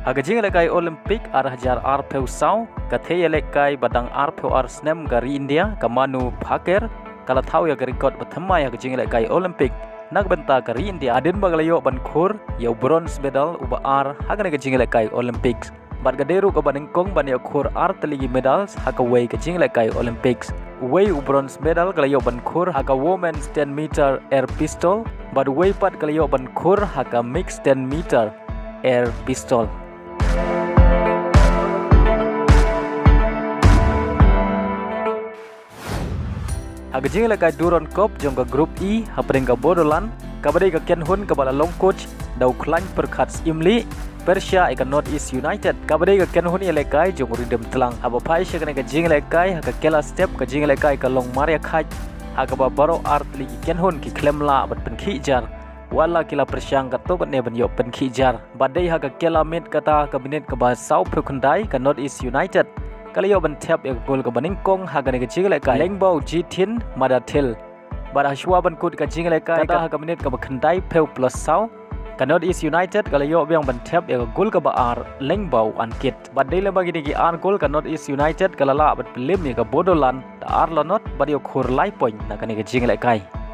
Haga Ialehkai Olympic arhajar arpeu sau ka Ialehkai badang arpeu arsnem gari India ka manu paker kala tahu ya record pertama ya Ialehkai Olympic nak benta gari India adin bagalayo bankur ya bronze medal uba ar haga Ialehkai Olympics bat gaderu ka banengkong ban ya kur ar teligi medals haga way Ialehkai Olympics way bronze medal galayo bankur haga women's 10 meter air pistol bat way pat galayo bankur haga mixed 10 meter air pistol. Haga Ialehkai Duron Cup jong ka Group E hapring ka Bodolan kabadai ka Kynhun ka bala long coach daw Tlang perkat Imli Persia ika North East United kabadai ka Kynhun Ialehkai jong ridem Tlang haba pai syakane ka Ialehkai haga kela step ka Ialehkai ka long Maria Khaj haga ba baro art ligi Kynhun ki klemla bat penki jar wala kila persyang ka to ne ban yo penki jar badai haga kela mit kata kabinet ka ba sau phukundai ka North East United kalayo ban tap ya gol ka baningkong haga ne ka Ialehkai lengbau jitin madatil bad hashwa ban kut ka Ialehkai kata haga minit ka bakhandai peu plus sau ka North East United kalayo biang ban tap ya gol ka ba ar lengbau ankit badai le bagi digi ar gol ka North East United kalala bat pelim ya ka Bodolan da ar lonot badio khur lai point na ka ne ka Ialehkai